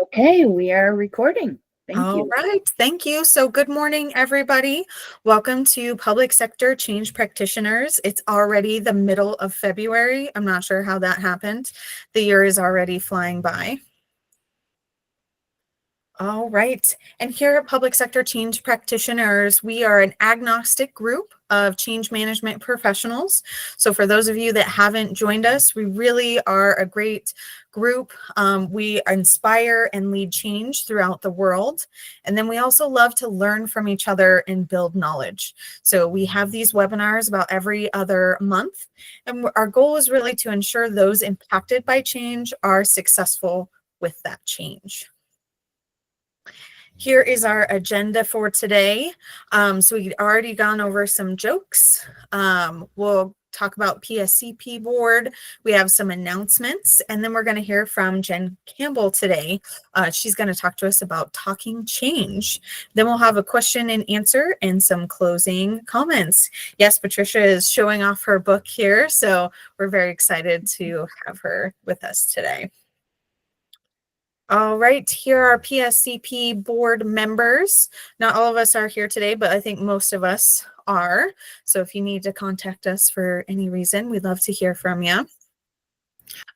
Okay, we are recording. Thank All you. right, thank you. So good morning, everybody. Welcome to Public Sector Change Practitioners. It's already the middle of February. I'm not sure how that happened. The year is already flying by. All right. And here at Public Sector Change Practitioners, we are an agnostic group of change management professionals. So for those of you that haven't joined us, we really are a great group. We inspire and lead change throughout the world. And then we also love to learn from each other and build knowledge. So we have these webinars about every other month. And our goal is really to ensure those impacted by change are successful with that change. Here is our agenda for today. So we've already gone over some jokes. We'll talk about PSCP board. We have some announcements, and then we're going to hear from Jen Campbell today. She's going to talk to us about talking change. Then we'll have a question and answer and some closing comments. Yes, Patricia is showing off her book here, so we're very excited to have her with us today. All right, here are PSCP board members. Not all of us are here today, but I think most of us are. So if you need to contact us for any reason, we'd love to hear from you.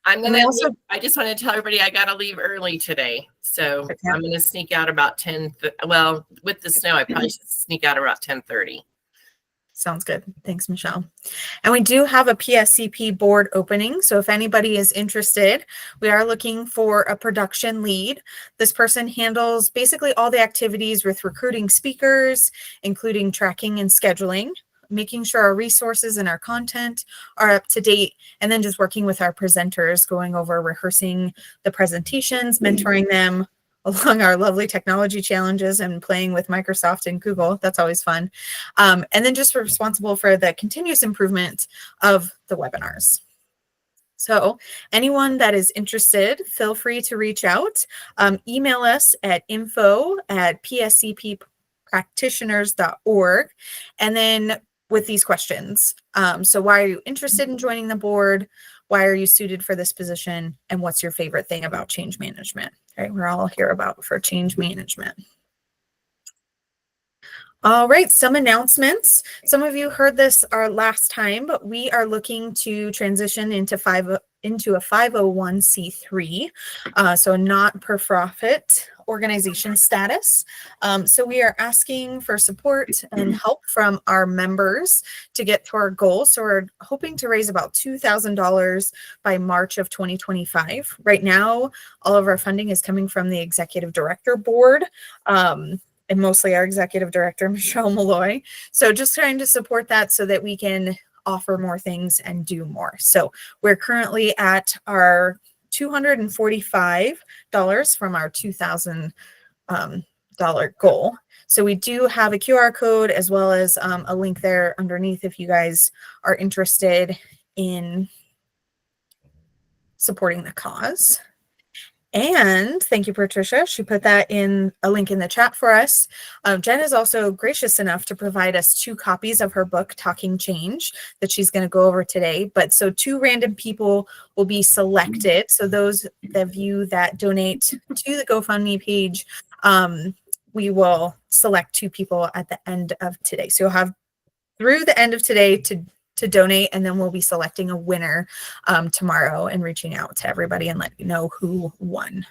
I just want to tell everybody I got to leave early today. So okay. I'm going to sneak out about 10. Well, with the snow, I probably should sneak out about 10:30. Sounds good. Thanks, Michelle. And we do have a PSCP board opening. So if anybody is interested, we are looking for a production lead. This person handles basically all the activities with recruiting speakers, including tracking and scheduling, making sure our resources and our content are up to date, and then just working with our presenters, going over rehearsing the presentations, mentoring them along our lovely technology challenges and playing with Microsoft and Google. That's always fun. And then just responsible for the continuous improvement of the webinars. So anyone that is interested, feel free to reach out. Email us at info@pscppractitioners.org. And then with these questions. So why are you interested in joining the board? Why are you suited for this position? And what's your favorite thing about change management? Okay, we're all here about for change management. All right, some announcements. Some of you heard this our last time, but we are looking to transition into a 501c3, so not-for-profit organization status. So we are asking for support and help from our members to get to our goal. So we're hoping to raise about $2,000 by March of 2025. Right now, all of our funding is coming from the executive director board. And mostly our executive director, Michelle Malloy. So just trying to support that so that we can offer more things and do more. So we're currently at our $245 from our $2,000 goal. So we do have a QR code as well as a link there underneath if you guys are interested in supporting the cause. And thank you, Patricia. She put that in a link in the chat for us. Jen is also gracious enough to provide us 2 copies of her book, Talking Change, that she's going to go over today. But so 2 random people will be selected. So those of you that donate to the GoFundMe page, we will select 2 people at the end of today. So you'll have through the end of today to donate, and then we'll be selecting a winner tomorrow and reaching out to everybody and let you know who won.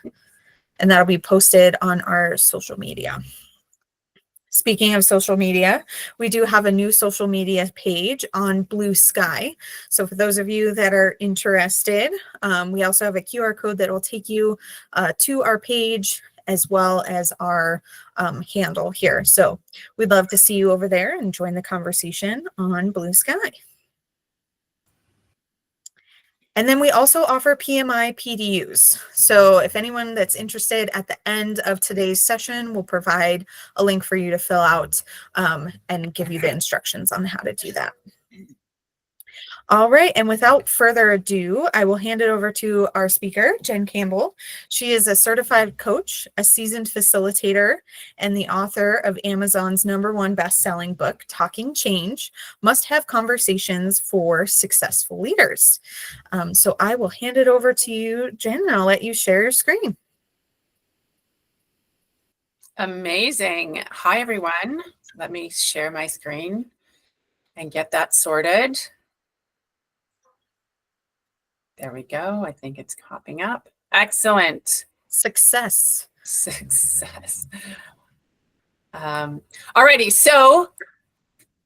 And that'll be posted on our social media. Speaking of social media, we do have a new social media page on Blue Sky. So for those of you that are interested, we also have a QR code that will take you to our page as well as our handle here. So we'd love to see you over there and join the conversation on Blue Sky. And then we also offer PMI PDUs. So if anyone that's interested, at the end of today's session, we'll provide a link for you to fill out and give you the instructions on how to do that. All right, and without further ado, I will hand it over to our speaker, Jen Campbell. She is a certified coach, a seasoned facilitator, and the author of Amazon's #1 best-selling book, Talking Change, Must-Have Conversations for Successful Leaders. So I will hand it over to you, Jen, and I'll let you share your screen. Amazing. Hi, everyone. Let me share my screen and get that sorted. There we go. I think it's popping up. Excellent. Success. Alrighty. So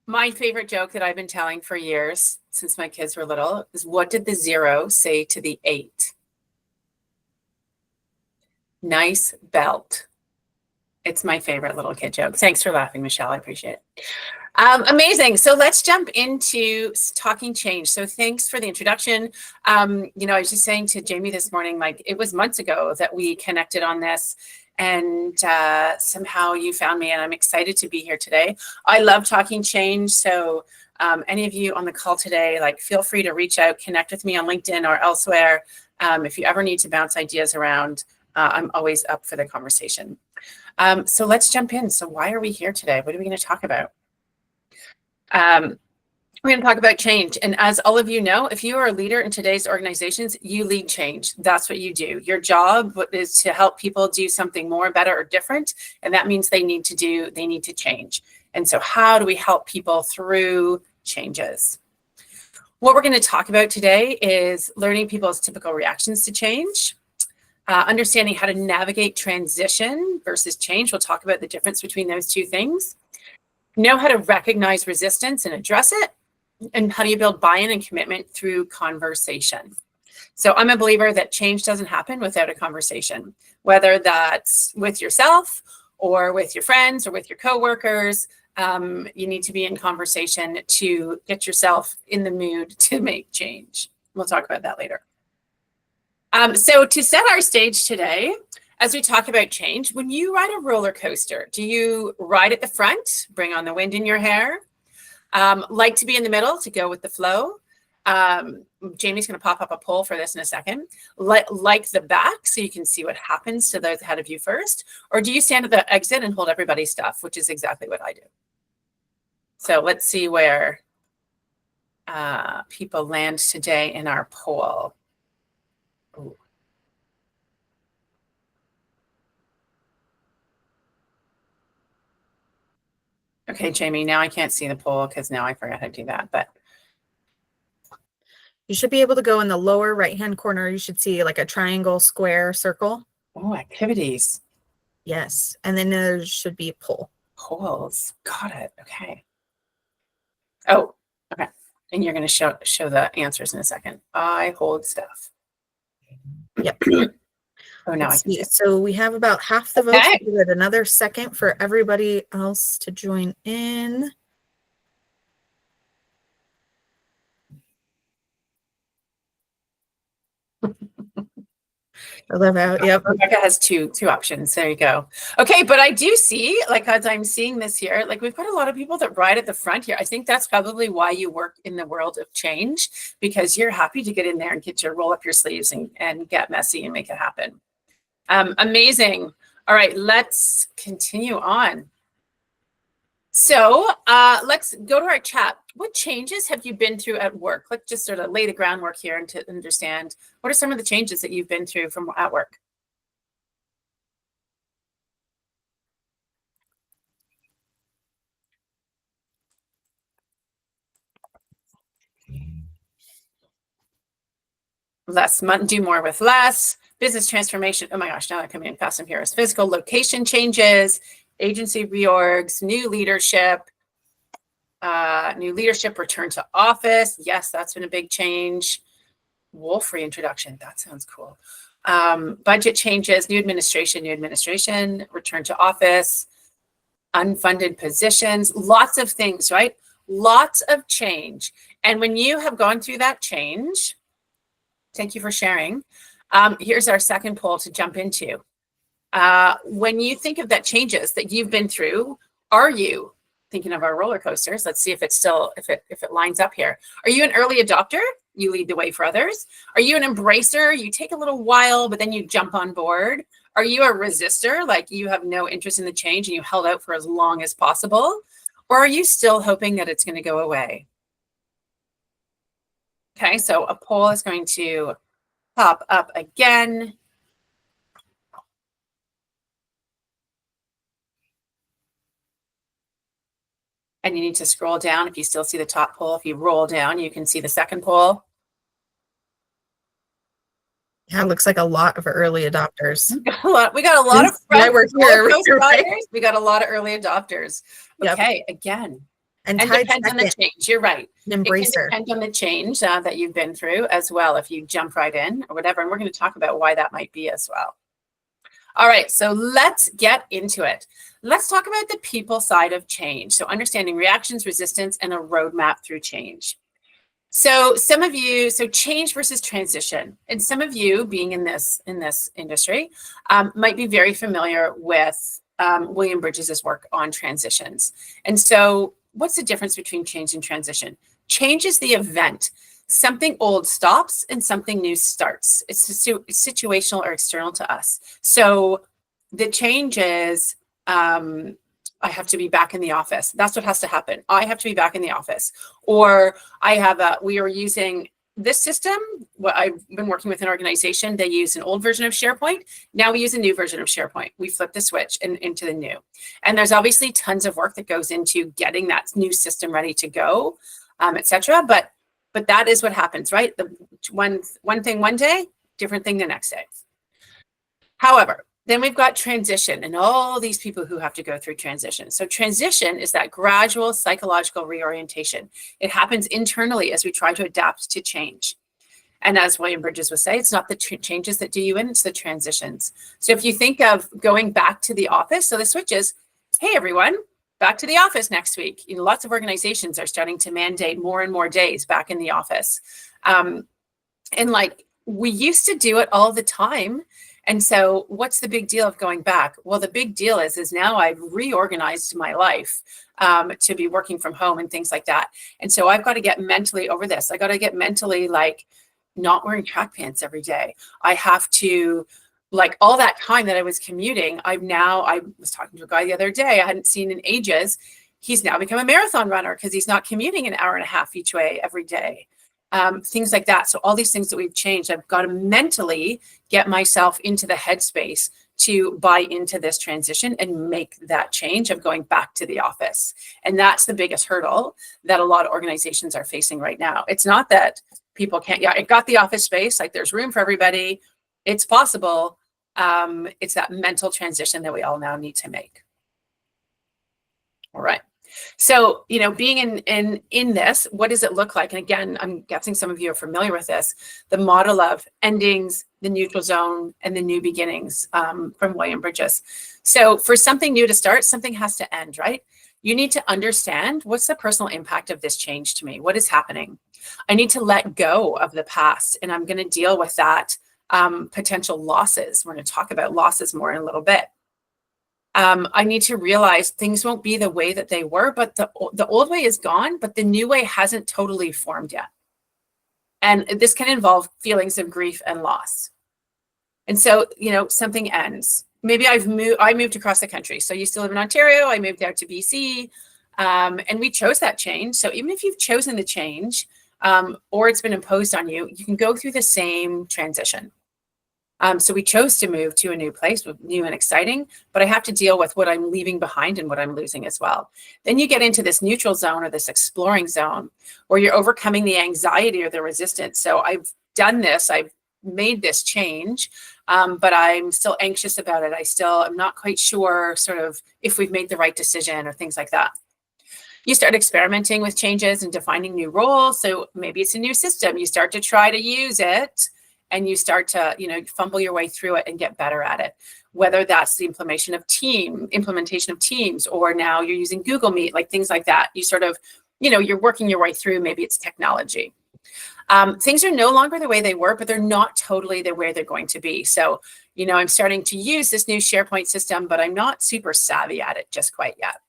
my favorite joke that I've been telling for years since my kids were little is, what did the 0 say to the 8? Nice belt. It's my favorite little kid joke. Thanks for laughing, Michelle. I appreciate it. Amazing. So let's jump into talking change. So thanks for the introduction. I was just saying to Jamie this morning, like, it was months ago that we connected on this, and somehow you found me, and I'm excited to be here today. I love talking change. So any of you on the call today, like, feel free to reach out, connect with me on LinkedIn or elsewhere. If you ever need to bounce ideas around, I'm always up for the conversation. So let's jump in. So why are we here today? What are we going to talk about? We're going to talk about change. And as all of you know, if you are a leader in today's organizations, you lead change. That's what you do. Your job is to help people do something more, better, or different. And that means they need to change. And so how do we help people through changes? What we're going to talk about today is learning people's typical reactions to change. Understanding how to navigate transition versus change. We'll talk about the difference between those two things. Know how to recognize resistance and address it. And how do you build buy-in and commitment through conversation? So I'm a believer that change doesn't happen without a conversation, whether that's with yourself or with your friends or with your coworkers. You need to be in conversation to get yourself in the mood to make change. We'll talk about that later. So to set our stage today, as we talk about change, when you ride a roller coaster, do you ride at the front, bring on the wind in your hair? Like to be in the middle to go with the flow? Jamie's going to pop up a poll for this in a second. Like the back so you can see what happens to those ahead of you first? Or do you stand at the exit and hold everybody's stuff, which is exactly what I do? So let's see where people land today in our poll. Ooh. Okay, Jamie, now I can't see the poll because now I forgot how to do that, but You should be able to go in the lower right-hand corner. You should see like a triangle, square, circle. oh, activities. Yes. And then there should be a poll. Polls. Got it. Okay. Oh, okay. And you're going to show the answers in a second. I hold stuff. Yep. Oh, no. So we have about half the votes. We'll give it another second for everybody else to join in. I love how, yep. Rebecca has two options. There you go. Okay, but I do see, like, as I'm seeing this here, like, we've got a lot of people that ride at the front here. I think that's probably why you work in the world of change, because you're happy to get in there and get your roll up your sleeves and get messy and make it happen. Amazing. All right, let's continue on. So let's go to our chat. What changes have you been through at work? Let's just sort of lay the groundwork here and to understand what are some of the changes that you've been through from at work. Do more with less. Business transformation. Oh my gosh, now they're coming in fast and furious. Physical location changes, agency reorgs, new leadership, return to office. Yes, that's been a big change. Wolf reintroduction. That sounds cool. Budget changes, new administration, return to office, unfunded positions, lots of things, right? Lots of change. And when you have gone through that change, thank you for sharing. Here's our second poll to jump into. When you think of that changes that you've been through, are you thinking of our roller coasters? Let's see if it's still, if it lines up here. Are you an early adopter? You lead the way for others. Are you an embracer? You take a little while, but then you jump on board. Are you a resistor? Like you have no interest in the change and you held out for as long as possible? Or are you still hoping that it's going to go away? Okay, so a poll is going to pop up again. and you need to scroll down. If you still see the top poll, if you roll down, you can see the second poll. Yeah, it looks like a lot of early adopters. We got a lot of Yeah, we're here. Right? We got a lot of early adopters. Yep. Okay, again. And depends on the change. You're right. Embrace it can depend on the change that you've been through as well, if you jump right in or whatever. And we're going to talk about why that might be as well. All right, so let's get into it. Let's talk about the people side of change. So understanding reactions, resistance, and a roadmap through change. So some of you, so change versus transition, and some of you being in this industry might be very familiar with William Bridges's work on transitions. And so what's the difference between change and transition? Change is the event. Something old stops and something new starts. It's situational or external to us. So the change is, I have to be back in the office. That's what has to happen. I have to be back in the office. Or we are using this system. What I've been working with an organization, they use an old version of SharePoint. Now we use a new version of SharePoint. We flip the switch into the new. And there's obviously tons of work that goes into getting that new system ready to go, etc. But that is what happens, right? The one thing one day, different thing the next day. However, then we've got transition and all these people who have to go through transition. So transition is that gradual psychological reorientation. It happens internally as we try to adapt to change. And as William Bridges would say, it's not the changes that do you in, it's the transitions. So if you think of going back to the office, so the switch is, hey, everyone, back to the office next week. You know, lots of organizations are starting to mandate more and more days back in the office. And like we used to do it all the time. And so what's the big deal of going back? Well, the big deal is now I've reorganized my life to be working from home and things like that. And so I've got to get mentally over this. I got to get mentally like not wearing track pants every day. I have to, like all that time that I was commuting, I was talking to a guy the other day I hadn't seen in ages. He's now become a marathon runner because he's not commuting an hour and a half each way every day. Things like that. So all these things that we've changed, I've got to mentally get myself into the headspace to buy into this transition and make that change of going back to the office. And that's the biggest hurdle that a lot of organizations are facing right now. It's not that people can't, yeah, it got the office space, like there's room for everybody. It's possible. It's that mental transition that we all now need to make. All right. So, you know, being in this, what does it look like? And again, I'm guessing some of you are familiar with this, the model of endings, the neutral zone, and the new beginnings from William Bridges. So for something new to start, something has to end, right? You need to understand what's the personal impact of this change to me? What is happening? I need to let go of the past, and I'm going to deal with that potential losses. We're going to talk about losses more in a little bit. I need to realize things won't be the way that they were, but the old way is gone, but the new way hasn't totally formed yet. And this can involve feelings of grief and loss. And so, you know, something ends. Maybe I moved across the country. So I used to live in Ontario. I moved out to BC, and we chose that change. So even if you've chosen the change or it's been imposed on you, you can go through the same transition. So we chose to move to a new place, new and exciting, but I have to deal with what I'm leaving behind and what I'm losing as well. Then you get into this neutral zone or this exploring zone where you're overcoming the anxiety or the resistance. So I've done this, I've made this change, but I'm still anxious about it. I'm not quite sure sort of if we've made the right decision or things like that. You start experimenting with changes and defining new roles. So maybe it's a new system. You start to try to use it, and you start to, you know, fumble your way through it and get better at it. Whether that's the implementation of Teams, or now you're using Google Meet, like things like that. You sort of, you know, you're working your way through, maybe it's technology. Things are no longer the way they were, but they're not totally the way they're going to be. So, you know, I'm starting to use this new SharePoint system, but I'm not super savvy at it just quite yet.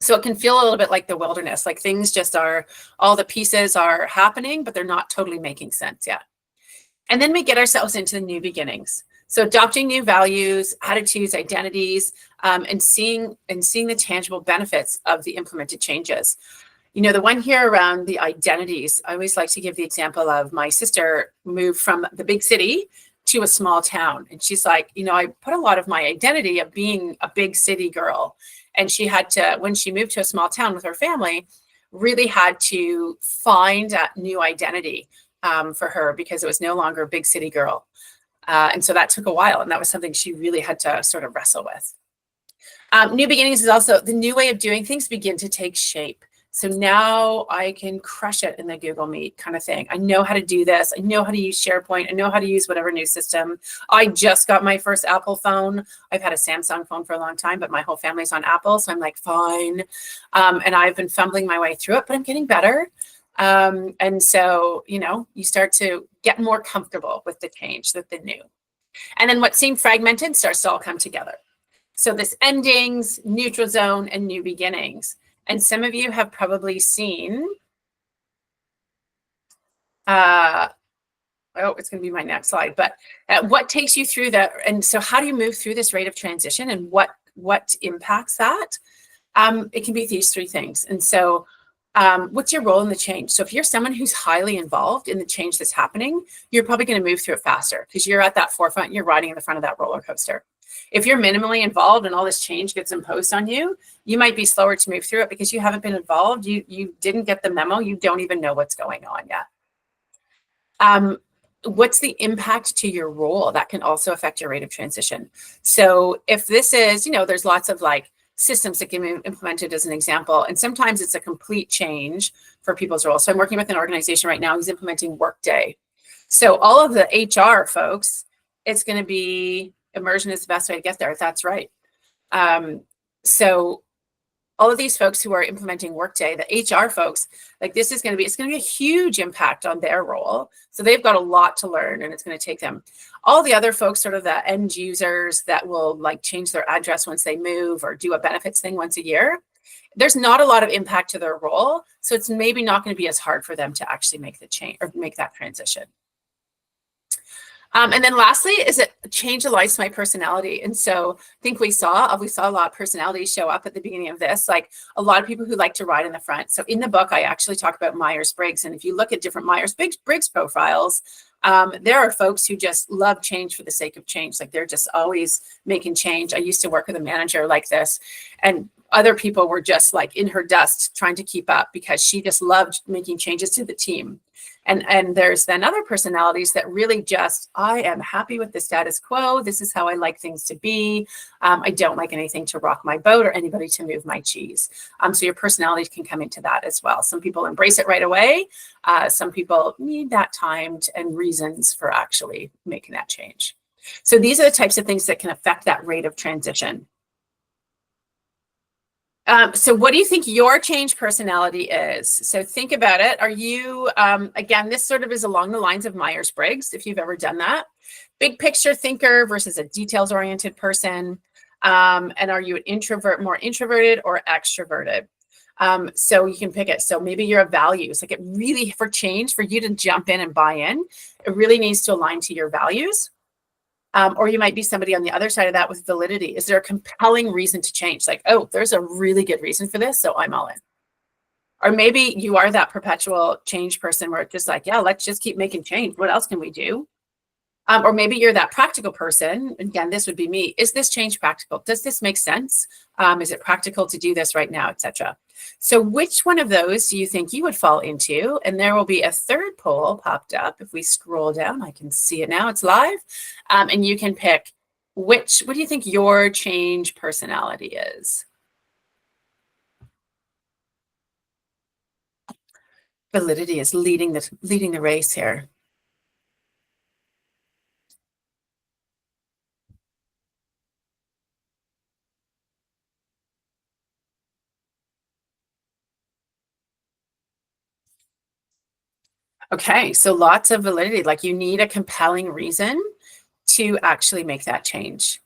So it can feel a little bit like the wilderness, like things just are, all the pieces are happening, but they're not totally making sense yet. And then we get ourselves into the new beginnings. So adopting new values, attitudes, identities, and seeing the tangible benefits of the implemented changes. You know, the one here around the identities, I always like to give the example of my sister moved from the big city to a small town. And she's like, I put a lot of my identity of being a big city girl. And she had to, when she moved to a small town with her family, really had to find a new identity for her, because it was no longer a big city girl. And so that took a while. And that was something she really had to sort of wrestle with. New beginnings is also the new way of doing things begin to take shape. So now I can crush it in the Google Meet kind of thing. I know how to do this. I know how to use SharePoint. I know how to use whatever new system. I just got my first Apple phone. I've had a Samsung phone for a long time, but my whole family's on Apple. So I'm like, fine. And I've been fumbling my way through it, but I'm getting better. And so, you start to get more comfortable with the change, with the new. And then what seemed fragmented starts to all come together. So this endings, neutral zone, and new beginnings. And some of you have probably seen, it's going to be my next slide, but what takes you through that? And so how do you move through this rate of transition, and what impacts that? It can be these three things. And so what's your role in the change? So if you're someone who's highly involved in the change that's happening, you're probably going to move through it faster because you're at that forefront, you're riding in the front of that roller coaster. If you're minimally involved and all this change gets imposed on you, you might be slower to move through it because you haven't been involved. You didn't get the memo. You don't even know what's going on yet. What's the impact to your role? That can also affect your rate of transition. So if this is, there's lots of like systems that can be implemented as an example, and sometimes it's a complete change for people's roles. So I'm working with an organization right now who's implementing Workday. So all of the HR folks, it's going to be immersion is the best way to get there. That's right. So all of these folks who are implementing Workday, the HR folks, like it's going to be a huge impact on their role. So they've got a lot to learn, and it's going to take them. All the other folks, sort of the end users that will like change their address once they move or do a benefits thing once a year, there's not a lot of impact to their role. So it's maybe not going to be as hard for them to actually make the change or make that transition. And then lastly, is it change aligns to my personality? And so I think we saw a lot of personalities show up at the beginning of this, like a lot of people who like to ride in the front. So in the book, I actually talk about Myers-Briggs. And if you look at different Myers-Briggs profiles, there are folks who just love change for the sake of change. Like they're just always making change. I used to work with a manager like this, and other people were just like in her dust trying to keep up because she just loved making changes to the team. And there's then other personalities that really just, I am happy with the status quo. This is how I like things to be. I don't like anything to rock my boat or anybody to move my cheese. So your personality can come into that as well. Some people embrace it right away. Some people need that time and reasons for actually making that change. So these are the types of things that can affect that rate of transition. So what do you think your change personality is? So think about it. Are you, again, this sort of is along the lines of Myers-Briggs, if you've ever done that. Big picture thinker versus a details-oriented person. And are you an introvert, more introverted or extroverted? So you can pick it. So maybe you're a values, like it really, for change, for you to jump in and buy in, it really needs to align to your values. Or you might be somebody on the other side of that with validity. Is there a compelling reason to change? Like, oh, there's a really good reason for this, so I'm all in. Or maybe you are that perpetual change person where it's just like, yeah, let's just keep making change. What else can we do? Or maybe you're that practical person. Again, this would be me. Is this change practical? Does this make sense? Is it practical to do this right now, etc.? So which one of those do you think you would fall into? And there will be a third poll popped up. If we scroll down, I can see it now. It's live. And you can pick what do you think your change personality is? Validity is leading the race here. Okay, so lots of validity, like you need a compelling reason to actually make that change.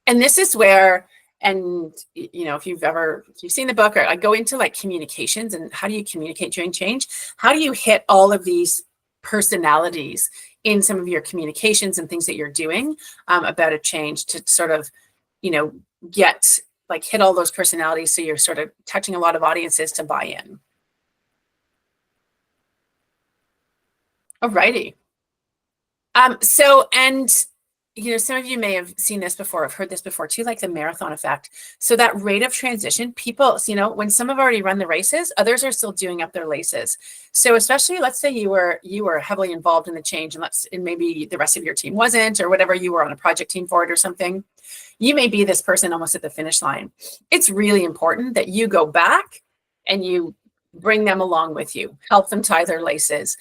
And this is where, and if you've seen the book, or I go into like communications and how do you communicate during change? How do you hit all of these personalities in some of your communications and things that you're doing about a change to sort of, get like hit all those personalities so you're sort of touching a lot of audiences to buy in. Alrighty. And some of you may have seen this before, have heard this before too, like the marathon effect. So that rate of transition, people, when some have already run the races, others are still doing up their laces. So especially, let's say you were heavily involved in the change, and maybe the rest of your team wasn't, or whatever, you were on a project team for it or something. You may be this person almost at the finish line. It's really important that you go back and you bring them along with you, help them tie their laces,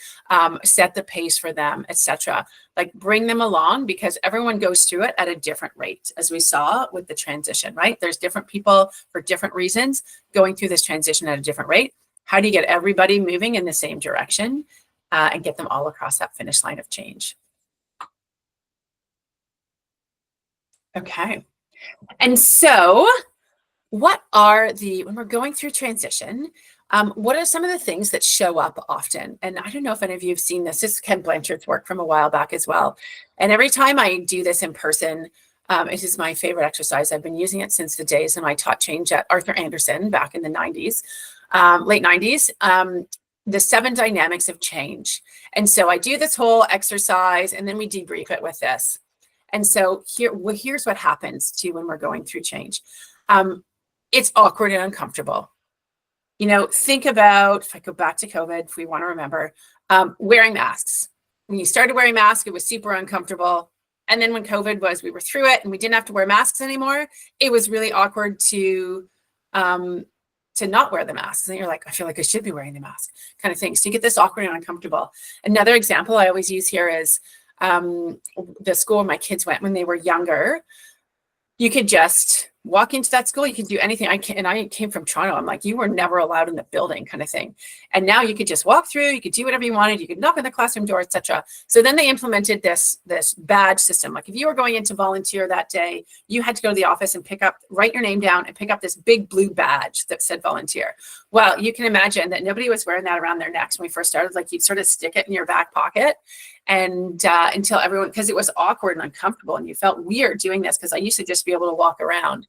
set the pace for them, etc. Like bring them along, because everyone goes through it at a different rate, as we saw with the transition, right? There's different people for different reasons going through this transition at a different rate. How do you get everybody moving in the same direction and get them all across that finish line of change? Okay. And so when we're going through transition, what are some of the things that show up often? And I don't know if any of you have seen this. This is Ken Blanchard's work from a while back as well. And every time I do this in person, it is my favorite exercise. I've been using it since the days when I taught change at Arthur Anderson back in the 90s, late 90s, the 7 dynamics of change. And so I do this whole exercise and then we debrief it with this. And so here's what happens too when we're going through change. It's awkward and uncomfortable. Think about, if I go back to COVID, if we want to remember, wearing masks. When you started wearing masks, it was super uncomfortable. And then when COVID was, we were through it and we didn't have to wear masks anymore. It was really awkward to not wear the masks. And you're like, I feel like I should be wearing the mask, kind of thing. So you get this awkward and uncomfortable. Another example I always use here is the school my kids went when they were younger. You could just walk into that school. You could do anything. I came from Toronto. I'm like, you were never allowed in the building, kind of thing. And now you could just walk through. You could do whatever you wanted. You could knock on the classroom door, etc. So then they implemented this badge system. Like if you were going in to volunteer that day, you had to go to the office and write your name down and pick up this big blue badge that said volunteer. Well, you can imagine that nobody was wearing that around their necks when we first started. Like you'd sort of stick it in your back pocket. And until everyone, because it was awkward and uncomfortable and you felt weird doing this, because I used to just be able to walk around.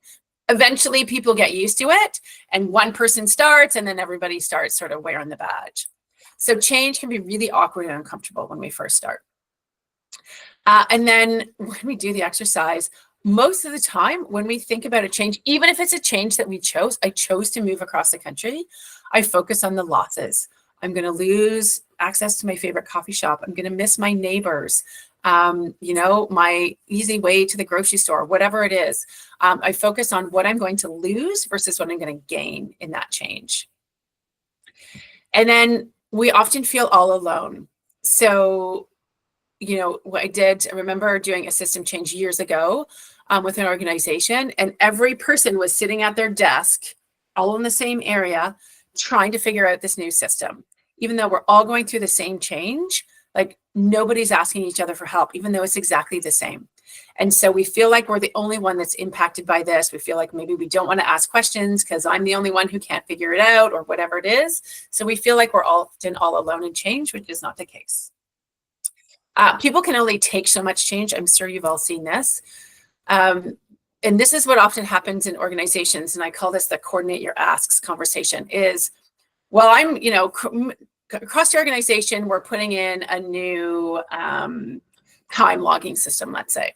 Eventually people get used to it and one person starts and then everybody starts sort of wearing the badge. So change can be really awkward and uncomfortable when we first start. And then when we do the exercise, most of the time when we think about a change, even if it's a change that I chose to move across the country, I focus on the losses. I'm going to lose access to my favorite coffee shop. I'm going to miss my neighbors, my easy way to the grocery store, whatever it is. I focus on what I'm going to lose versus what I'm going to gain in that change. And then we often feel all alone. So, what I remember doing a system change years ago with an organization, and every person was sitting at their desk, all in the same area, trying to figure out this new system. Even though we're all going through the same change, like nobody's asking each other for help, even though it's exactly the same. And so we feel like we're the only one that's impacted by this. We feel like maybe we don't want to ask questions because I'm the only one who can't figure it out or whatever it is. So we feel like we're often all alone in change, which is not the case. People can only take so much change. I'm sure you've all seen this. And this is what often happens in organizations. And I call this the coordinate your asks conversation is, well, I'm, across the organization, we're putting in a new time logging system, let's say.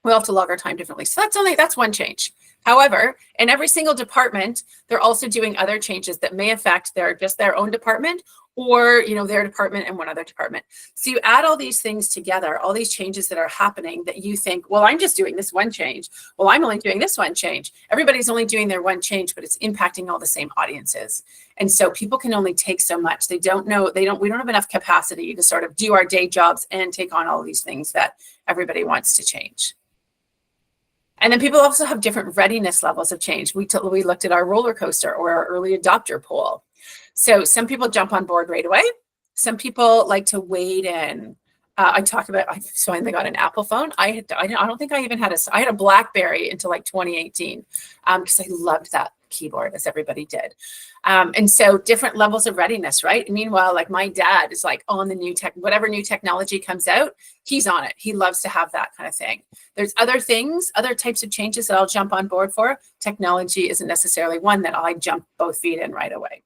We'll have to log our time differently. So that's one change. However, in every single department, they're also doing other changes that may affect their own department or, their department and one other department. So you add all these things together, all these changes that are happening that you think, well, I'm just doing this one change. Well, I'm only doing this one change. Everybody's only doing their one change, but it's impacting all the same audiences. And so people can only take so much. We don't have enough capacity to sort of do our day jobs and take on all these things that everybody wants to change. And then people also have different readiness levels of change. We looked at our roller coaster or our early adopter poll. So some people jump on board right away. Some people like to wade in. I finally got an Apple phone. I don't think I even had I had a BlackBerry until like 2018 because I loved that keyboard, as everybody did. And so different levels of readiness, right? Meanwhile, like my dad is like on the whatever new technology comes out, he's on it. He loves to have that kind of thing. There's other types of changes that I'll jump on board for. Technology isn't necessarily one that I jump both feet in right away.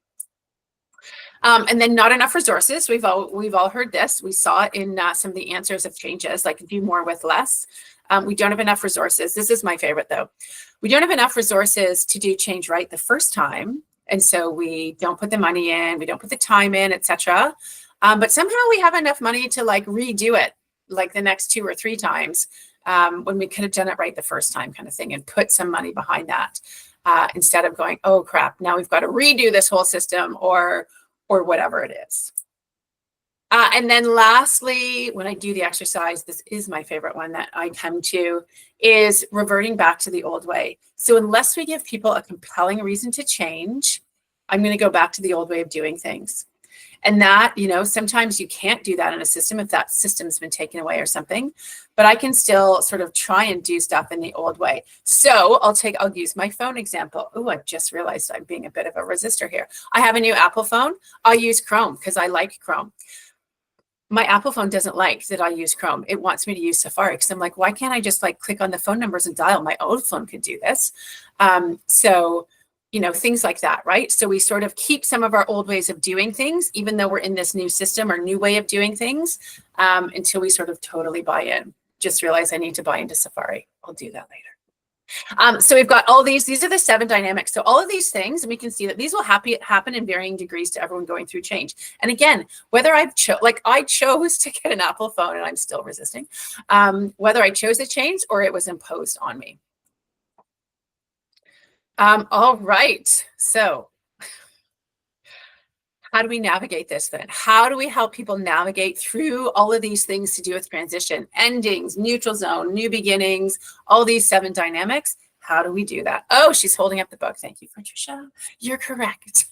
And then not enough resources. We've all heard this. We saw it in some of the answers of changes, like do more with less. We don't have enough resources. This is my favorite though. We don't have enough resources to do change right the first time. And so we don't put the money in, we don't put the time in, etc. But somehow we have enough money to like redo it like the next 2 or 3 times when we could have done it right the first time kind of thing and put some money behind that instead of going, oh crap, now we've got to redo this whole system or whatever it is. And then lastly, when I do the exercise, this is my favorite one that I come to, is reverting back to the old way. So unless we give people a compelling reason to change, I'm going to go back to the old way of doing things. And that, you know, sometimes you can't do that in a system if that system's been taken away or something, but I can still sort of try and do stuff in the old way. So I'll use my phone example. Oh, I just realized I'm being a bit of a resistor here. I have a new Apple phone. I'll use Chrome because I like Chrome. My Apple phone doesn't like that I use Chrome. It wants me to use Safari because I'm like, why can't I just like click on the phone numbers and dial? My old phone could do this. So, you know, things like that, right? So we sort of keep some of our old ways of doing things, even though we're in this new system or new way of doing things, until we sort of totally buy in. Just realize I need to buy into Safari. I'll do that later. So we've got all these are the 7 dynamics. So all of these things, and we can see that these will happen in varying degrees to everyone going through change. And again, whether I chose to get an Apple phone and I'm still resisting, whether I chose to change or it was imposed on me. All right. So how do we navigate this then? How do we help people navigate through all of these things to do with transition, endings, neutral zone, new beginnings, all these 7 dynamics? How do we do that? Oh, she's holding up the book. Thank you, Patricia. You're correct.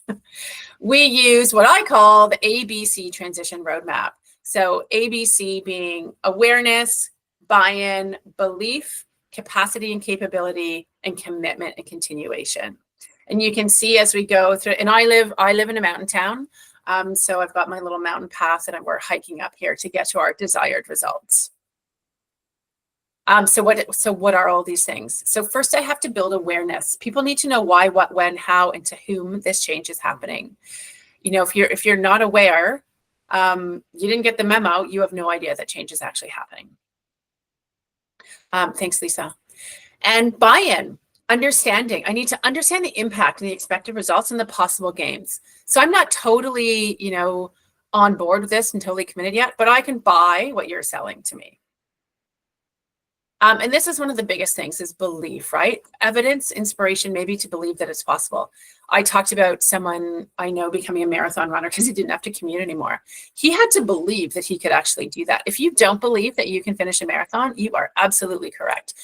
We use what I call the ABC transition roadmap. So ABC being awareness, buy-in, belief, capacity and capability, and commitment and continuation. And you can see as we go through, and I live in a mountain town. So I've got my little mountain path and we're hiking up here to get to our desired results. So what are all these things? So first I have to build awareness. People need to know why, what, when, how, and to whom this change is happening. You know, if you're not aware, you didn't get the memo, you have no idea that change is actually happening. Thanks, Lisa. And buy-in, understanding. I need to understand the impact and the expected results and the possible gains. So I'm not totally, you know, on board with this and totally committed yet, but I can buy what you're selling to me. And this is one of the biggest things is belief, right? Evidence, inspiration, maybe to believe that it's possible. I talked about someone I know becoming a marathon runner because he didn't have to commute anymore. He had to believe that he could actually do that. If you don't believe that you can finish a marathon, you are absolutely correct.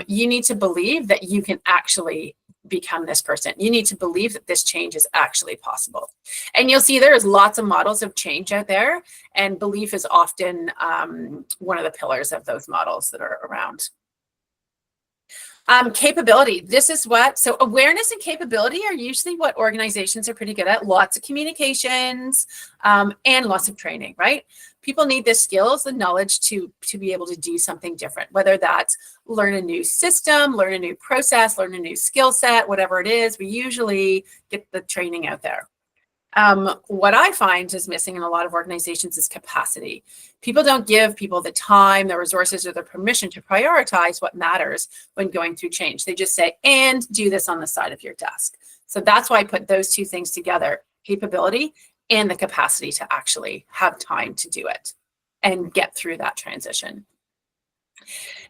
You need to believe that you can actually become this person. You need to believe that this change is actually possible. And you'll see there's lots of models of change out there, and belief is often one of the pillars of those models that are around. Capability. This is so awareness and capability are usually what organizations are pretty good at. Lots of communications and lots of training, right? People need the skills and knowledge to be able to do something different, whether that's learn a new system, learn a new process, learn a new skill set, whatever it is. We usually get the training out there. What I find is missing in a lot of organizations is capacity. People don't give people the time, the resources, or the permission to prioritize what matters when going through change. They just say, and do this on the side of your desk. So that's why I put those 2 things together, capability and the capacity to actually have time to do it and get through that transition.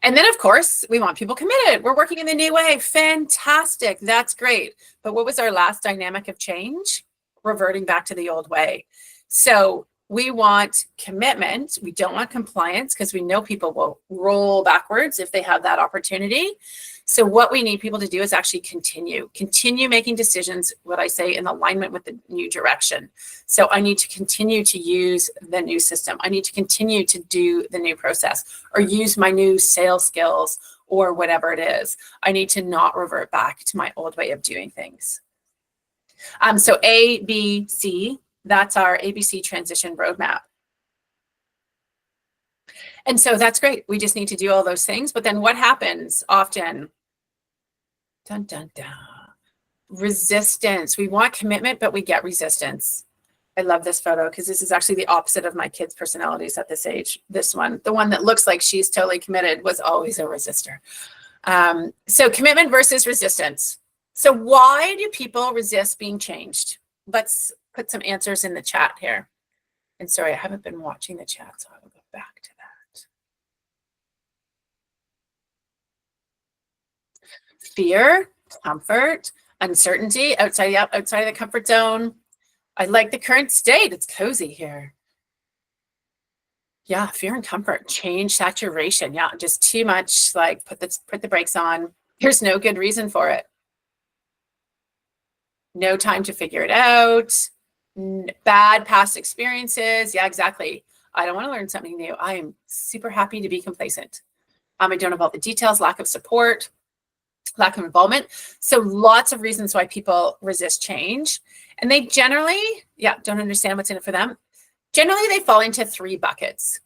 And then, of course, we want people committed. We're working in the new way. Fantastic. That's great. But what was our last dynamic of change? Reverting back to the old way. So we want commitment. We don't want compliance because we know people will roll backwards if they have that opportunity. So what we need people to do is actually continue making decisions, what I say, in alignment with the new direction. So I need to continue to use the new system. I need to continue to do the new process or use my new sales skills or whatever it is. I need to not revert back to my old way of doing things. So A, B, C, that's our ABC transition roadmap. And so that's great. We just need to do all those things. But then what happens often? Dun, dun, dun. Resistance. We want commitment, but we get resistance. I love this photo because this is actually the opposite of my kids' personalities at this age. This one, the one that looks like she's totally committed, was always a resistor. So commitment versus resistance. So why do people resist being changed? Let's put some answers in the chat here. And sorry, I haven't been watching the chat, so I will go back to that. Fear, comfort, uncertainty, outside of the comfort zone. I like the current state. It's cozy here. Yeah, fear and comfort, change, saturation. Yeah, just too much, like put the brakes on. There's no good reason for it. No time to figure it out. Bad past experiences. Yeah, exactly. I don't want to learn something new. I am super happy to be complacent. I don't have all the details, lack of support, lack of involvement. So lots of reasons why people resist change. And they generally, don't understand what's in it for them. Generally, they fall into 3 buckets.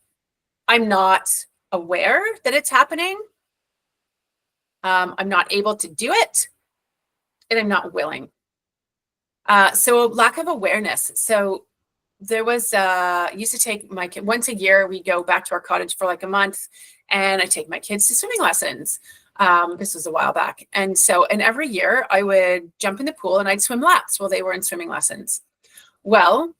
I'm not aware that it's happening. I'm not able to do it. And I'm not willing. So lack of awareness. So there was, used to take my kid once a year, we go back to our cottage for like a month and I take my kids to swimming lessons. This was a while back. And every year I would jump in the pool and I'd swim laps while they were in swimming lessons. Well,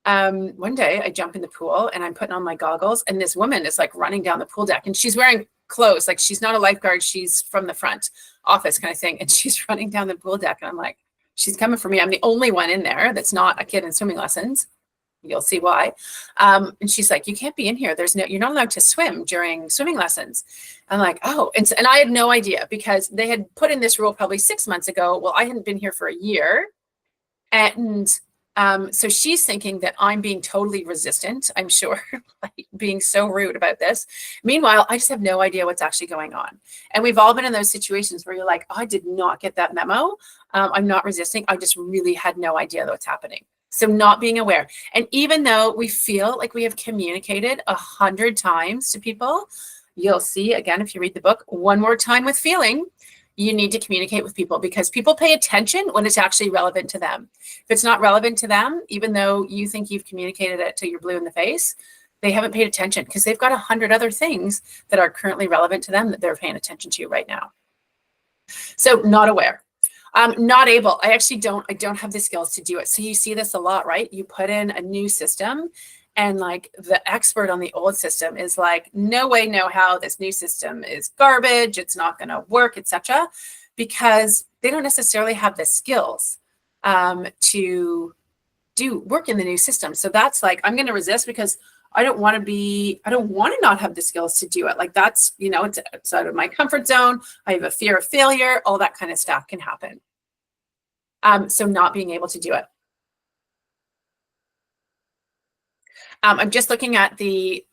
one day I jump in the pool and I'm putting on my goggles and this woman is like running down the pool deck and she's wearing clothes. Like she's not a lifeguard. She's from the front office kind of thing. And she's running down the pool deck and I'm like, she's coming for me. I'm the only one in there that's not a kid in swimming lessons. You'll see why. And she's like, you can't be in here. You're not allowed to swim during swimming lessons. I'm like, oh, and I had no idea because they had put in this rule probably 6 months ago. Well, I hadn't been here for a year. And so she's thinking that I'm being totally resistant, I'm sure, like being so rude about this. Meanwhile, I just have no idea what's actually going on. And we've all been in those situations where you're like, oh, I did not get that memo. I'm not resisting. I just really had no idea what's happening. So not being aware. And even though we feel like we have communicated 100 times to people, you'll see, again, if you read the book, one more time with feeling, you need to communicate with people because people pay attention when it's actually relevant to them. If it's not relevant to them, even though you think you've communicated it till you're blue in the face, they haven't paid attention because they've got 100 other things that are currently relevant to them that they're paying attention to right now. So not aware. Not able. I don't have the skills to do it. So you see this a lot, right? You put in a new system and like the expert on the old system is like, no way, no how, this new system is garbage. It's not going to work, etc. Because they don't necessarily have the skills to do work in the new system. So that's like, I'm going to resist because I don't want to not have the skills to do it. Like that's, it's outside of my comfort zone. I have a fear of failure. All that kind of stuff can happen. So not being able to do it. I'm just looking at the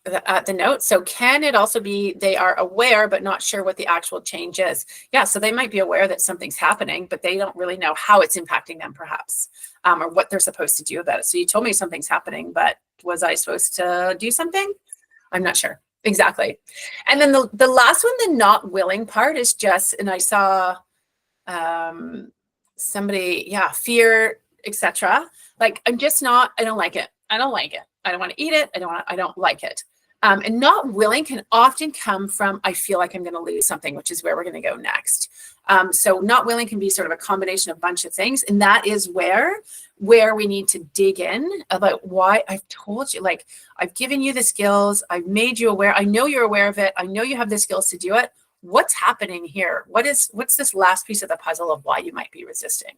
notes. So can it also be they are aware but not sure what the actual change is? Yeah, so they might be aware that something's happening, but they don't really know how it's impacting them perhaps, or what they're supposed to do about it. So you told me something's happening, but was I supposed to do something? I'm not sure. Exactly. And then the last one, the not willing part is just, and I saw somebody, fear, etc. Like I don't like it. I don't like it. I don't want to eat it. I don't like it. And not willing can often come from, I feel like I'm going to lose something, which is where we're going to go next. So not willing can be sort of a combination of a bunch of things. And that is where we need to dig in about why I've told you, like I've given you the skills. I've made you aware. I know you're aware of it. I know you have the skills to do it. What's happening here? What's this last piece of the puzzle of why you might be resisting?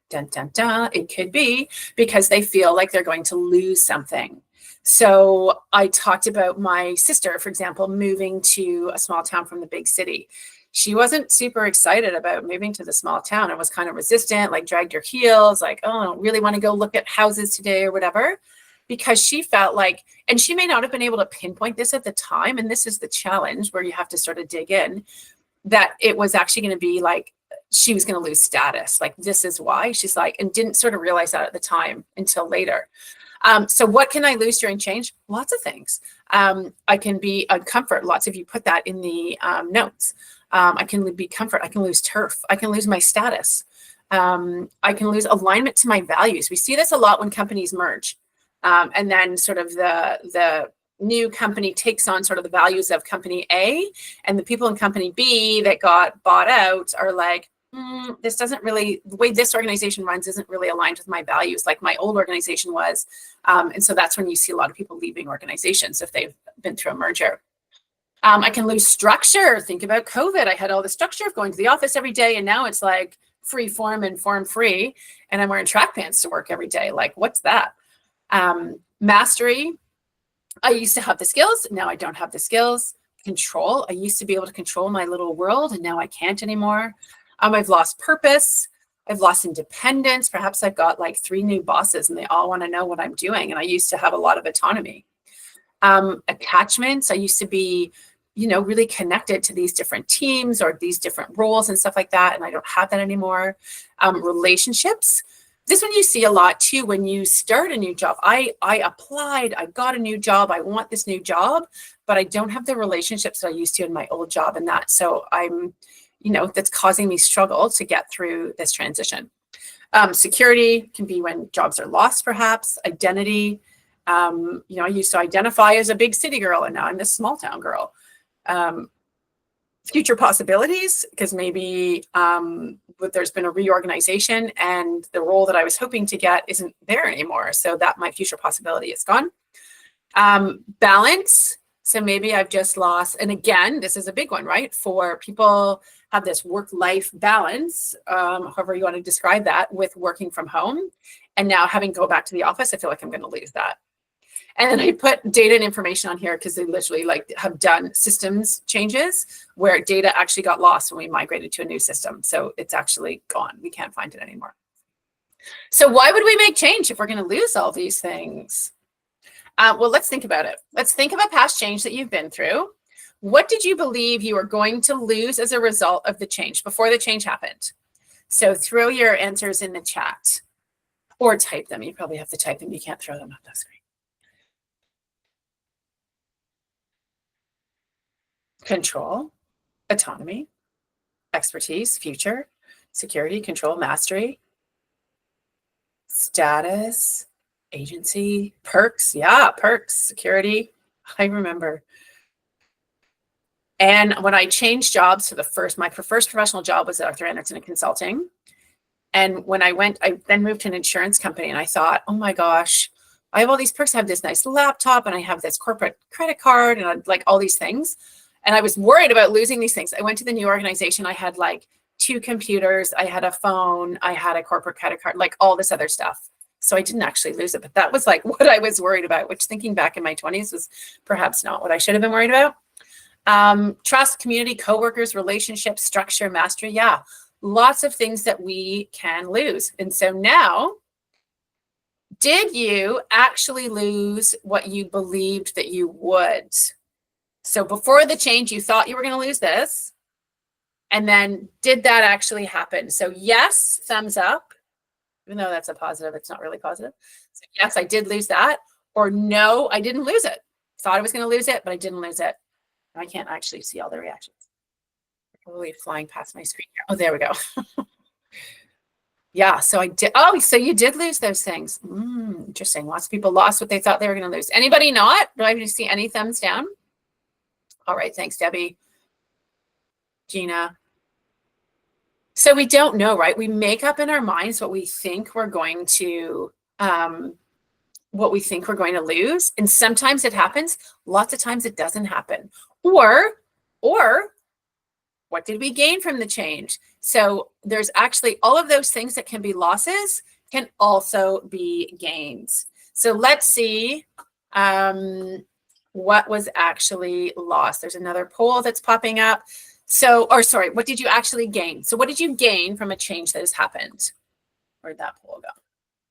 Dun, dun, dun. It could be because they feel like they're going to lose something. So I talked about my sister, for example, moving to a small town from the big city. She wasn't super excited about moving to the small town and was kind of resistant, like dragged her heels, like, oh, I don't really want to go look at houses today or whatever, because she felt like, and she may not have been able to pinpoint this at the time. And this is the challenge where you have to sort of dig in, that it was actually going to be like, she was going to lose status. Like, this is why. She's like, and didn't sort of realize that at the time until later. So what can I lose during change? Lots of things. I can be comfort. Lots of you put that in the notes. I can be comfort. I can lose turf. I can lose my status. I can lose alignment to my values. We see this a lot when companies merge. And then sort of the new company takes on sort of the values of company A, and the people in company B that got bought out are like, this doesn't really, the way this organization runs isn't really aligned with my values like my old organization was. And so that's when you see a lot of people leaving organizations if they've been through a merger. I can lose structure. Think about COVID. I had all the structure of going to the office every day, and now it's like free form and form free, and I'm wearing track pants to work every day. Like, what's that? Mastery. I used to have the skills. Now I don't have the skills. Control. I used to be able to control my little world, and now I can't anymore. I've lost purpose. I've lost independence. Perhaps I've got like 3 new bosses and they all want to know what I'm doing. And I used to have a lot of autonomy. Attachments. I used to be, really connected to these different teams or these different roles and stuff like that. And I don't have that anymore. Relationships. This one you see a lot too when you start a new job. I applied, I got a new job, I want this new job, but I don't have the relationships that I used to in my old job and that. So I'm, that's causing me struggle to get through this transition. Security can be when jobs are lost, perhaps. Identity. I used to identify as a big city girl and now I'm this small town girl. Future possibilities, because maybe there's been a reorganization and the role that I was hoping to get isn't there anymore. So that my future possibility is gone. Balance. So maybe I've just lost, and again, this is a big one, right? For people have this work-life balance, however you want to describe that, with working from home. And now having to go back to the office, I feel like I'm going to lose that. And then I put data and information on here because they literally have done systems changes where data actually got lost when we migrated to a new system. So it's actually gone. We can't find it anymore. So why would we make change if we're going to lose all these things? Well, let's think about it. Let's think of a past change that you've been through. What did you believe you were going to lose as a result of the change before the change happened? So throw your answers in the chat or type them. You probably have to type them. You can't throw them up the screen. Control, autonomy, expertise, future, security, control, mastery, status, agency, perks. Yeah, perks, security. I remember. And when I changed jobs my first professional job was at Arthur Andersen in consulting. And when I then moved to an insurance company and I thought, oh my gosh, I have all these perks. I have this nice laptop and I have this corporate credit card and like all these things. And I was worried about losing these things. I went to the new organization. I had like 2 computers. I had a phone. I had a corporate credit card, like all this other stuff. So I didn't actually lose it, but that was like what I was worried about, which thinking back in my 20s was perhaps not what I should have been worried about. Trust, community, coworkers, relationships, structure, mastery. Yeah, lots of things that we can lose. And so now, did you actually lose what you believed that you would? So before the change, you thought you were going to lose this. And then did that actually happen? So yes, thumbs up. Even though that's a positive, it's not really positive. So yes, I did lose that. Or no, I didn't lose it. Thought I was going to lose it, but I didn't lose it. I can't actually see all the reactions. Probably flying past my screen here. Oh, there we go. Yeah, so I did. Oh, so you did lose those things. Interesting. Lots of people lost what they thought they were going to lose. Anybody not? Do I see any thumbs down? All right. Thanks, Debbie. Gina. So we don't know, right? We make up in our minds what we think we're going to, lose. And sometimes it happens. Lots of times it doesn't happen. Or what did we gain from the change? So there's actually all of those things that can be losses can also be gains. So let's see what was actually lost. There's another poll that's popping up. What did you actually gain? So what did you gain from a change that has happened? Where'd that poll go?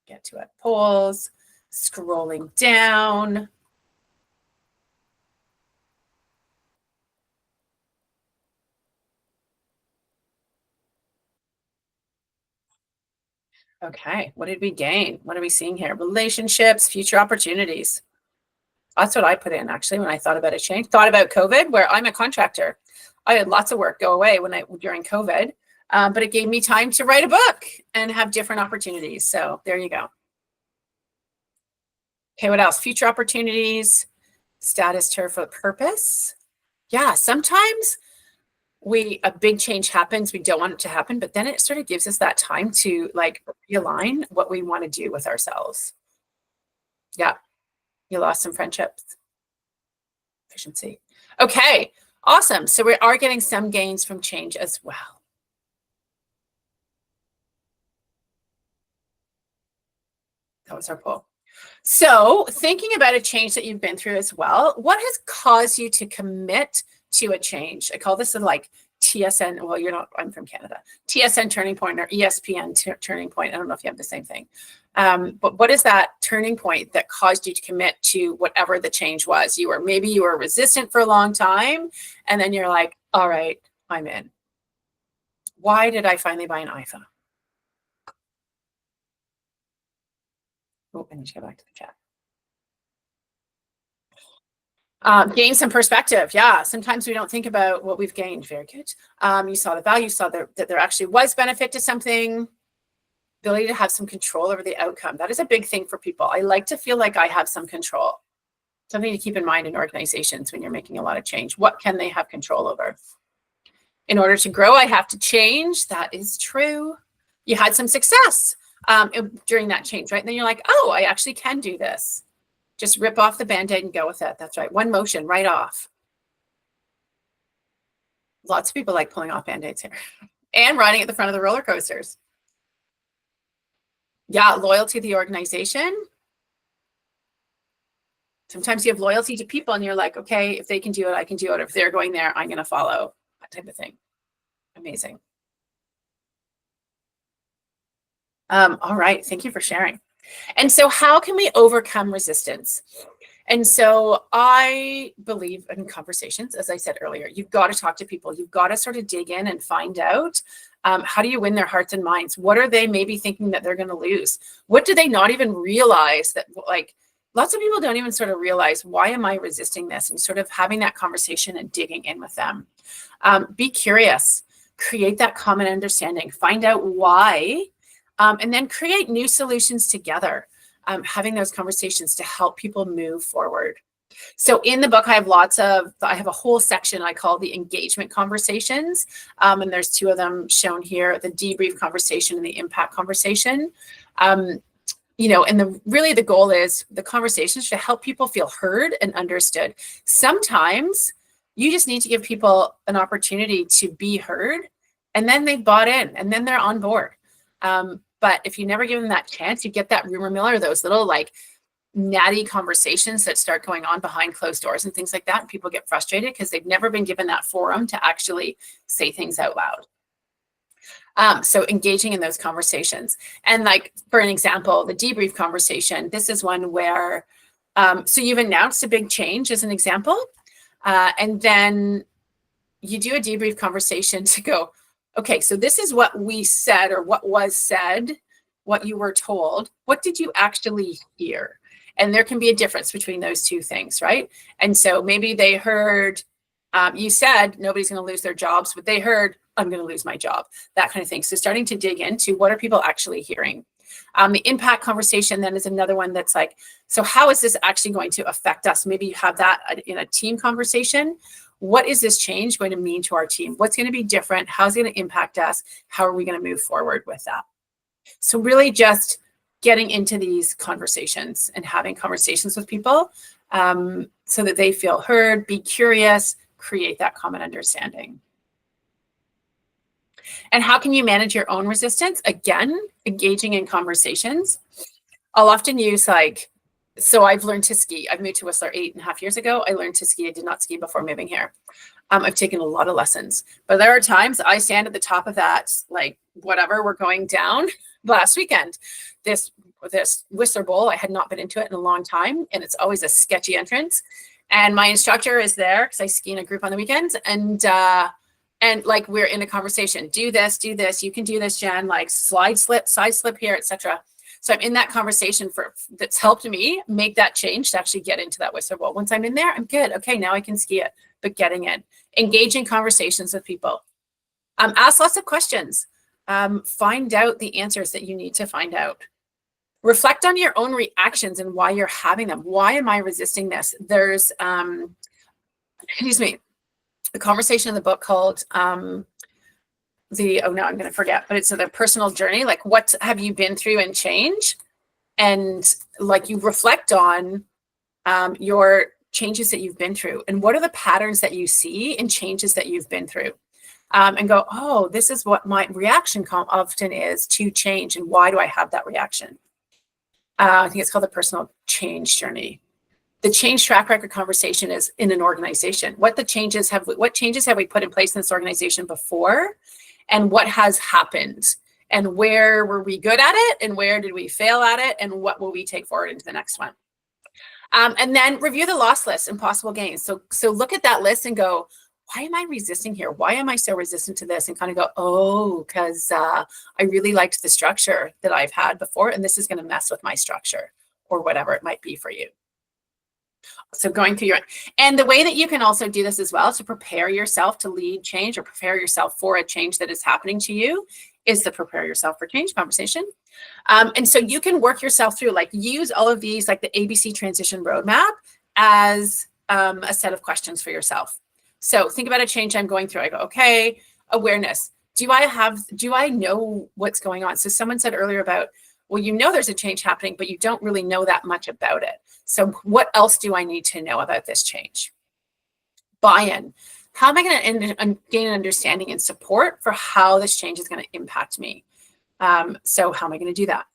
Get to it. Polls, scrolling down. Okay, what did we gain? What are we seeing here? Relationships, future opportunities. That's what I put in actually when I thought about a change. Thought about COVID, where I'm a contractor. I had lots of work go away during COVID. But it gave me time to write a book and have different opportunities. So there you go. Okay, what else? Future opportunities, status term for purpose. Yeah, sometimes a big change happens. We don't want it to happen, but then it sort of gives us that time to like realign what we want to do with ourselves. Yeah, you lost some friendships. Efficiency. Okay, awesome. So we are getting some gains from change as well. That was our poll. So thinking about a change that you've been through as well, what has caused you to commit to a change? I call this a like TSN. Well, you're not, I'm from Canada. TSN turning point or ESPN turning point. I don't know if you have the same thing. But what is that turning point that caused you to commit to whatever the change was? Maybe you were resistant for a long time, and then you're like, all right, I'm in. Why did I finally buy an iPhone? Oh, I need to go back to the chat. Gain some perspective. Yeah, sometimes we don't think about what we've gained. Very good. You saw the value, you saw that there actually was benefit to something. Ability to have some control over the outcome. That is a big thing for people. I like to feel like I have some control. Something to keep in mind in organizations when you're making a lot of change. What can they have control over? In order to grow, I have to change. That is true. You had some success during that change, right? And then you're like, oh, I actually can do this. Just rip off the Band-Aid and go with it. That's right. One motion, right off. Lots of people like pulling off Band-Aids here. And riding at the front of the roller coasters. Yeah, loyalty to the organization. Sometimes you have loyalty to people and you're like, okay, if they can do it, I can do it. If they're going there, I'm going to follow. That type of thing. Amazing. All right. Thank you for sharing. And so how can we overcome resistance? And so I believe in conversations, as I said earlier, you've got to talk to people. You've got to sort of dig in and find out how do you win their hearts and minds? What are they maybe thinking that they're going to lose? What do they not even realize that, like, lots of people don't even sort of realize, why am I resisting this? And sort of having that conversation and digging in with them. Be curious, create that common understanding, find out why, and then create new solutions together. Having those conversations to help people move forward. So in the book, I have a whole section I call the engagement conversations. And there's two of them shown here, the debrief conversation and the impact conversation. And the goal is the conversations to help people feel heard and understood. Sometimes you just need to give people an opportunity to be heard, and then they've bought in, and then they're on board. But if you never give them that chance, you get that rumor mill or those little like natty conversations that start going on behind closed doors and things like that. And people get frustrated because they've never been given that forum to actually say things out loud. So engaging in those conversations. And like, for an example, the debrief conversation, this is one where, so you've announced a big change as an example. And then you do a debrief conversation to go, okay, so this is what we said or what was said, what you were told. What did you actually hear? And there can be a difference between those two things, right? And so maybe they heard, you said nobody's going to lose their jobs, but they heard, I'm going to lose my job, that kind of thing. So starting to dig into what are people actually hearing? The impact conversation then is another one that's like, so how is this actually going to affect us? Maybe you have that in a team conversation. What is this change going to mean to our team? What's going to be different? How's it going to impact us? How are we going to move forward with that? So really just getting into these conversations and having conversations with people so that they feel heard, be curious, create that common understanding. And how can you manage your own resistance? Again, engaging in conversations. I'll often use so I've learned to ski. I've moved to Whistler 8.5 years ago. I learned to ski. I did not ski before moving here. I've taken a lot of lessons, but there are times I stand at the top of that, like whatever we're going down. Last weekend, this Whistler Bowl, I had not been into it in a long time, and it's always a sketchy entrance. And my instructor is there because I ski in a group on the weekends, and like we're in a conversation. Do this. You can do this, Jen. Like side slip here, etc. So I'm in that conversation that's helped me make that change to actually get into that Whistler Bowl. Once I'm in there, I'm good. Okay, now I can ski it. But getting in, engaging conversations with people. Ask lots of questions. Find out the answers that you need to find out. Reflect on your own reactions and why you're having them. Why am I resisting this? There's, excuse me, a conversation in the book called oh no, I'm going to forget, but it's the personal journey. Like, what have you been through and change? And like, you reflect on your changes that you've been through, and what are the patterns that you see in changes that you've been through, and go, oh, this is what my reaction often is to change, and why do I have that reaction? I think it's called the personal change journey. The change track record conversation is in an organization. What changes have we put in place in this organization before, and what has happened, and where were we good at it, and where did we fail at it, and what will we take forward into the next one? And then review the loss list and possible gains. So look at that list and go, why am I resisting here? Why am I so resistant to this? And kind of go, oh, because I really liked the structure that I've had before, and this is going to mess with my structure, or whatever it might be for you. So going through and the way that you can also do this as well to prepare yourself to lead change, or prepare yourself for a change that is happening to you, is the prepare yourself for change conversation. And so you can work yourself through, like, use all of these, like the ABC transition roadmap, as a set of questions for yourself. So think about a change I'm going through. I go, okay, awareness. Do I know what's going on? So someone said earlier about, well, you know there's a change happening, but you don't really know that much about it. So what else do I need to know about this change? Buy-in. How am I going to gain an understanding and support for how this change is going to impact me? So how am I going to do that?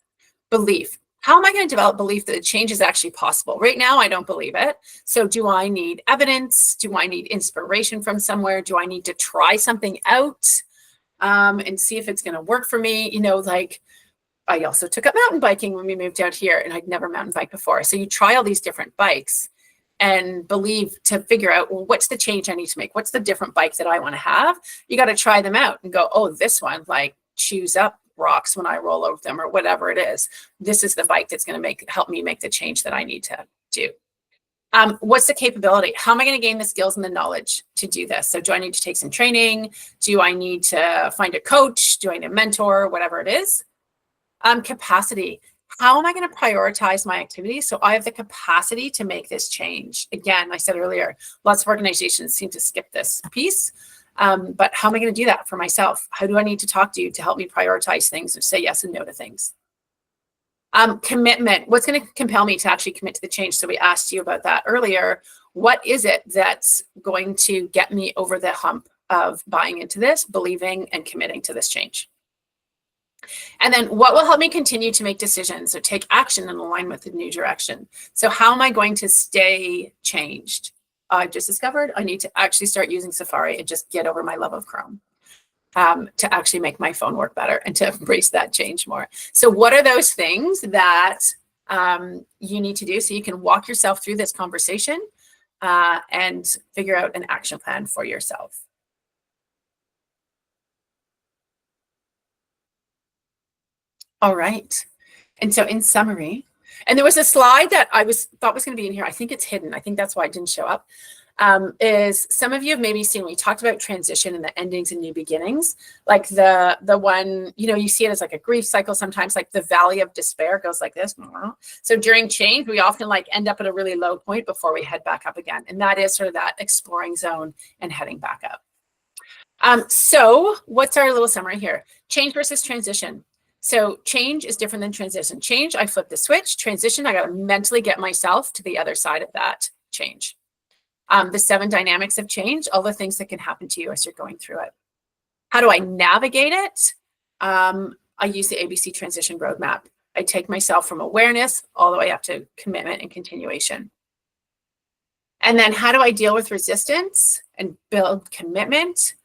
Belief. How am I going to develop belief that the change is actually possible? Right now, I don't believe it. So do I need evidence? Do I need inspiration from somewhere? Do I need to try something out and see if it's going to work for me? You know, like, I also took up mountain biking when we moved out here, and I'd never mountain biked before. So you try all these different bikes and believe to figure out, well, what's the change I need to make? What's the different bike that I want to have? You got to try them out and go, oh, this one, like, chews up rocks when I roll over them, or whatever it is. This is the bike that's going to help me make the change that I need to do. What's the capability? How am I going to gain the skills and the knowledge to do this? So do I need to take some training? Do I need to find a coach? Do I need a mentor? Whatever it is. Capacity. How am I going to prioritize my activities so I have the capacity to make this change? Again, I said earlier, lots of organizations seem to skip this piece. But how am I going to do that for myself? How do I need to talk to you to help me prioritize things and say yes and no to things? Commitment. What's going to compel me to actually commit to the change? So we asked you about that earlier. What is it that's going to get me over the hump of buying into this, believing, and committing to this change? And then what will help me continue to make decisions or take action in alignment with the new direction? So how am I going to stay changed? I've just discovered I need to actually start using Safari and just get over my love of Chrome to actually make my phone work better and to embrace that change more. So what are those things that you need to do so you can walk yourself through this conversation and figure out an action plan for yourself? All right. And so in summary, and there was a slide that I thought was going to be in here. I think it's hidden. I think that's why it didn't show up. Is some of you have maybe seen, we talked about transition and the endings and new beginnings, like the one, you know, you see it as like a grief cycle sometimes, like the valley of despair goes like this. So during change, we often like end up at a really low point before we head back up again. And that is sort of that exploring zone and heading back up. So what's our little summary here? Change versus transition. So change is different than transition. Change, I flip the switch. Transition, I got to mentally get myself to the other side of that change. The 7 dynamics of change, all the things that can happen to you as you're going through it. How do I navigate it? I use the ABC transition roadmap. I take myself from awareness all the way up to commitment and continuation. And then how do I deal with resistance and build commitment?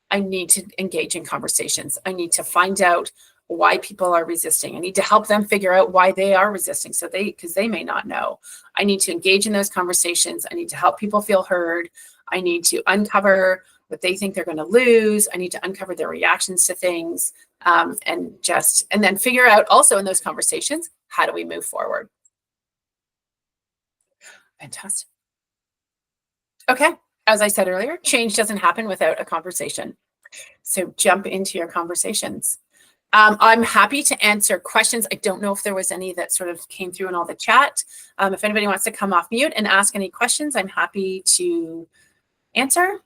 I need to engage in conversations. I need to find out why people are resisting. I need to help them figure out why they are resisting, because they may not know. I need to engage in those conversations. I need to help people feel heard. I need to uncover what they think they're going to lose. I need to uncover their reactions to things, and then figure out also in those conversations, how do we move forward? Fantastic. Okay, as I said earlier, change doesn't happen without a conversation. So jump into your conversations. I'm happy to answer questions. I don't know if there was any that sort of came through in all the chat. If anybody wants to come off mute and ask any questions, I'm happy to answer.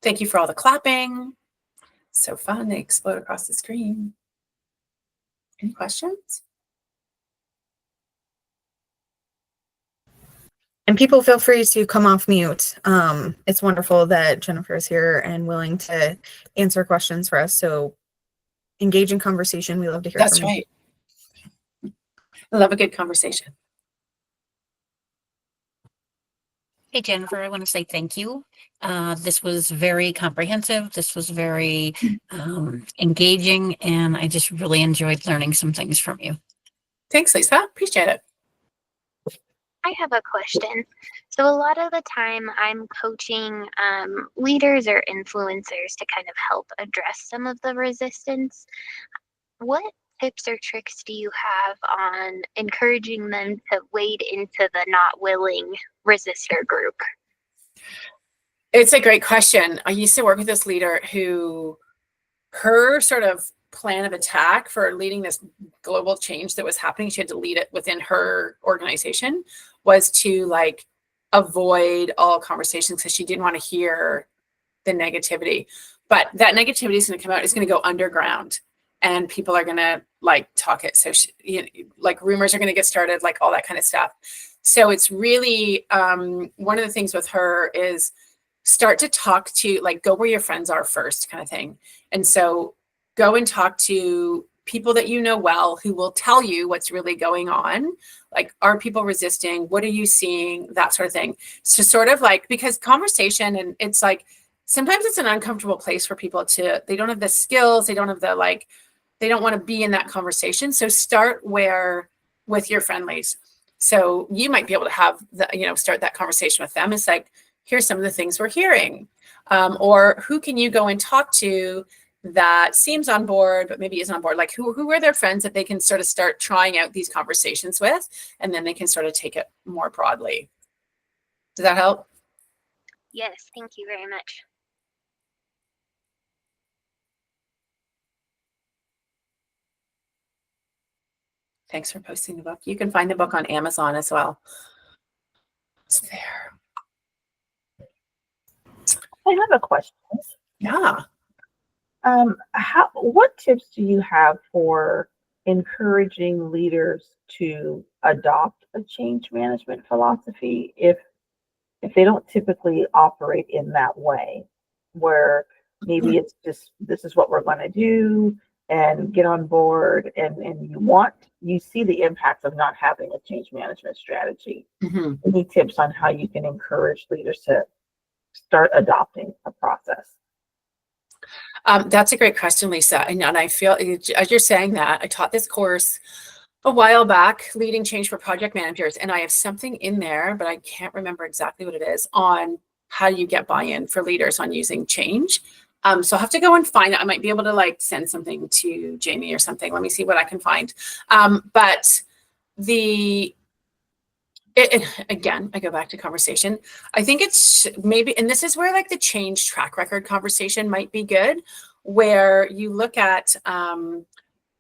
Thank you for all the clapping. So fun, they explode across the screen. Any questions? And people feel free to come off mute. It's wonderful that Jennifer is here and willing to answer questions for us. So engage in conversation. We love to hear That's from you. right. I love a good conversation. Hey, Jennifer, I want to say thank you. This was very comprehensive. This was very engaging, and I just really enjoyed learning some things from you. Thanks, Lisa. Appreciate it. I have a question. So a lot of the time I'm coaching leaders or influencers to kind of help address some of the resistance. What tips or tricks do you have on encouraging them to wade into the not willing resistor group? It's a great question. I used to work with this leader who, her sort of plan of attack for leading this global change that was happening, she had to lead it within her organization, was to like avoid all conversations because she didn't want to hear the negativity. But that negativity is going to come out, it's going to go underground, and people are going to like talk it. So like rumors are going to get started, like all that kind of stuff. So it's really one of the things with her is start to talk to, like, go where your friends are first, kind of thing. And so go and talk to people that you know well who will tell you what's really going on. Like, are people resisting? What are you seeing? That sort of thing. So sort of like, because conversation, and it's like, sometimes it's an uncomfortable place for people to, they don't have the skills, they don't have the, like, they don't want to be in that conversation. So start with your friendlies. So you might be able to have the, start that conversation with them. It's like, here's some of the things we're hearing. Or who can you go and talk to that seems on board, but maybe isn't on board? Like, who are their friends that they can sort of start trying out these conversations with, and then they can sort of take it more broadly. Does that help? Yes, thank you very much. Thanks for posting the book. You can find the book on Amazon as well. It's there. I have a question. Yeah. What tips do you have for encouraging leaders to adopt a change management philosophy if they don't typically operate in that way, where maybe it's just, this is what we're going to do and get on board, and you see the impacts of not having a change management strategy? Mm-hmm. Any tips on how you can encourage leaders to start adopting a process? That's a great question, Lisa. And I feel, as you're saying that, I taught this course a while back, Leading Change for Project Managers, and I have something in there, but I can't remember exactly what it is, on how you get buy-in for leaders on using change. So I'll have to go and find it. I might be able to like send something to Jamie or something. Let me see what I can find. But again, I go back to conversation. I think it's maybe, and this is where like the change track record conversation might be good, where you look at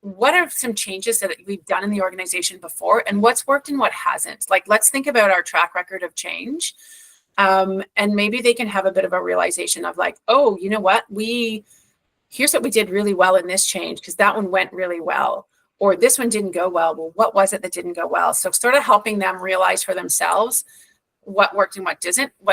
what are some changes that we've done in the organization before, and what's worked and what hasn't. Like, let's think about our track record of change. And maybe they can have a bit of a realization of like, oh, you know what? Here's what we did really well in this change, because that one went really well. Or this one didn't go well. Well, what was it that didn't go well? So sort of helping them realize for themselves what worked and what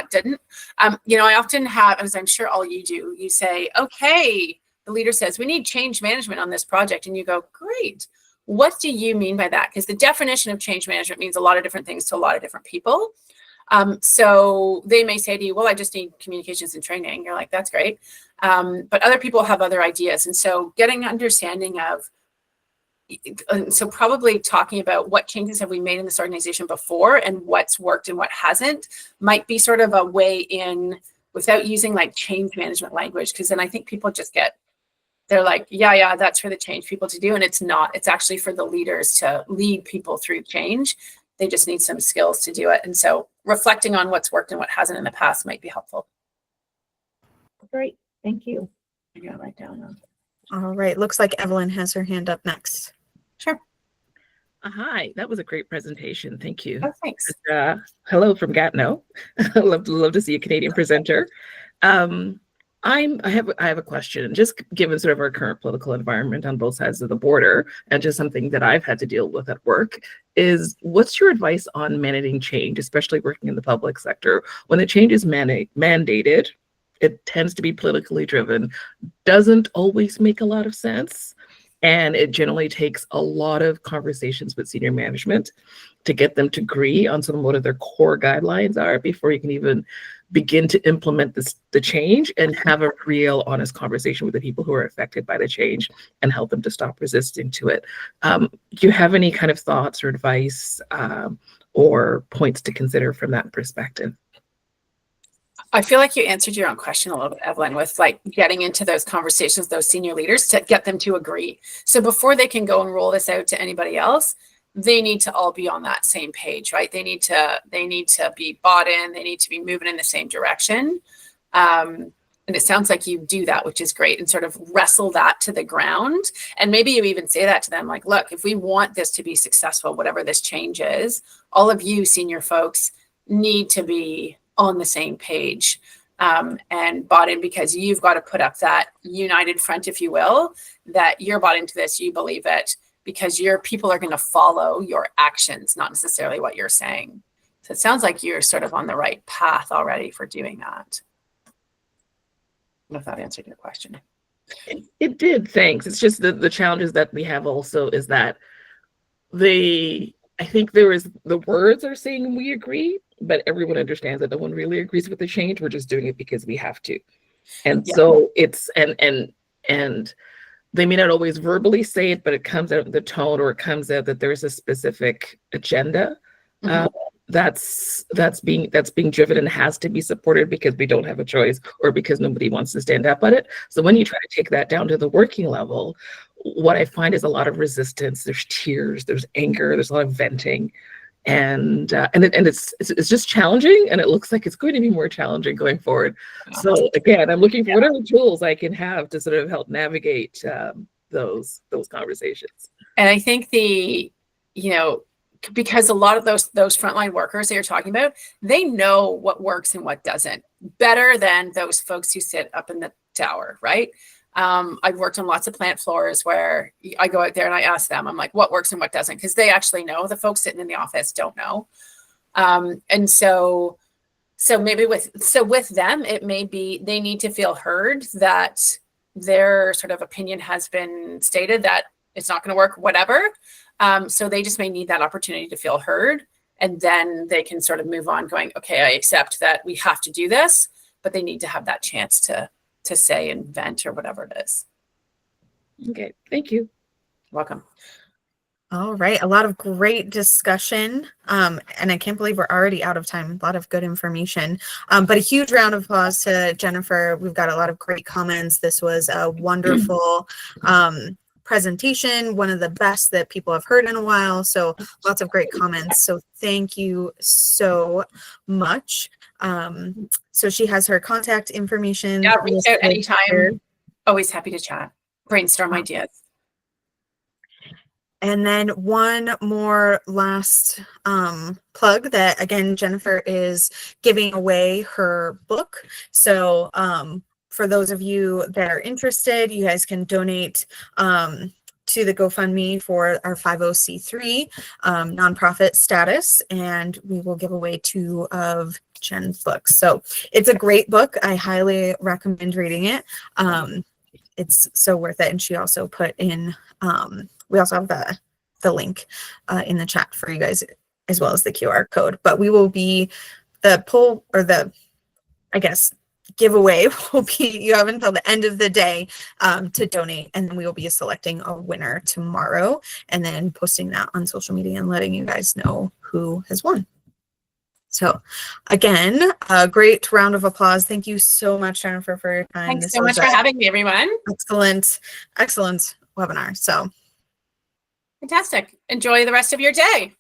didn't. I often have, as I'm sure all you do, you say, okay, the leader says, we need change management on this project. And you go, great. What do you mean by that? Because the definition of change management means a lot of different things to a lot of different people. So they may say to you, well, I just need communications and training. You're like, that's great. But other people have other ideas. And so getting understanding of, so probably talking about what changes have we made in this organization before and what's worked and what hasn't might be sort of a way in without using like change management language. Because then I think people just they're like, yeah, that's for the change people to do. And it's not, it's actually for the leaders to lead people through change. They just need some skills to do it. And so reflecting on what's worked and what hasn't in the past might be helpful. Great. Thank you. I gotta write down. All right. Looks like Evelyn has her hand up next. Sure. Hi, that was a great presentation. Thank you. Oh, thanks. Hello from Gatineau. love to see a Canadian presenter. I have a question. Just given sort of our current political environment on both sides of the border, and just something that I've had to deal with at work, is what's your advice on mandating change, especially working in the public sector? When the change is mandated, it tends to be politically driven, doesn't always make a lot of sense. And it generally takes a lot of conversations with senior management to get them to agree on sort of what their core guidelines are before you can even begin to implement the change and have a real honest conversation with the people who are affected by the change and help them to stop resisting to it. Do you have any kind of thoughts or advice or points to consider from that perspective? I feel like you answered your own question a little bit, Evelyn, with like getting into those conversations, those senior leaders to get them to agree. So before they can go and roll this out to anybody else, they need to all be on that same page, right? They need to be bought in. They need to be moving in the same direction. And it sounds like you do that, which is great, and sort of wrestle that to the ground. And maybe you even say that to them, like, look, if we want this to be successful, whatever this change is, all of you senior folks need to be on the same page and bought in, because you've got to put up that united front, if you will, that you're bought into this, you believe it, because your people are going to follow your actions, not necessarily what you're saying. So it sounds like you're sort of on the right path already for doing that. I don't know if that answered your question. It did, thanks. It's just the challenges that we have also is that I think the words are saying we agree, but everyone understands that no one really agrees with the change. We're just doing it because we have to. And so it's, and they may not always verbally say it, but it comes out in the tone, or it comes out that there's a specific agenda that's being driven and has to be supported because we don't have a choice or because nobody wants to stand up on it. So when you try to take that down to the working level, what I find is a lot of resistance. There's tears, there's anger, there's a lot of venting, and it's just challenging, and it looks like it's going to be more challenging going forward. So again, I'm looking for whatever tools I can have to sort of help navigate those conversations. And I think because a lot of those frontline workers that you're talking about, they know what works and what doesn't better than those folks who sit up in the tower, right? I've worked on lots of plant floors where I go out there and I ask them, I'm like, what works and what doesn't? Because they actually know. The folks sitting in the office don't know. And so maybe with them, it may be they need to feel heard, that their sort of opinion has been stated, that it's not going to work, whatever. So they just may need that opportunity to feel heard, and then they can sort of move on going, okay, I accept that we have to do this, but they need to have that chance to say and vent or whatever it is. Okay, thank you. Welcome. All right, a lot of great discussion, and I can't believe we're already out of time. A lot of good information, but a huge round of applause to Jennifer. We've got a lot of great comments. This was a wonderful presentation, one of the best that people have heard in a while. So lots of great comments. So thank you so much. So she has her contact information. Yeah, reach out anytime. Always happy to chat, brainstorm ideas. And then one more last plug that, again, Jennifer is giving away her book. So for those of you that are interested, you guys can donate to the GoFundMe for our 50c3 nonprofit status, and we will give away 2 of Jen's books. So it's a great book. I highly recommend reading it. It's so worth it. And she also put in, we also have the link in the chat for you guys, as well as the QR code. But we will be, the poll, or the, I guess, giveaway will be, you have until the end of the day to donate, and then we will be selecting a winner tomorrow and then posting that on social media and letting you guys know who has won. So again, a great round of applause. Thank you so much, Jennifer, for your time. Thanks so much for having me, everyone. Excellent webinar. So fantastic. Enjoy the rest of your day.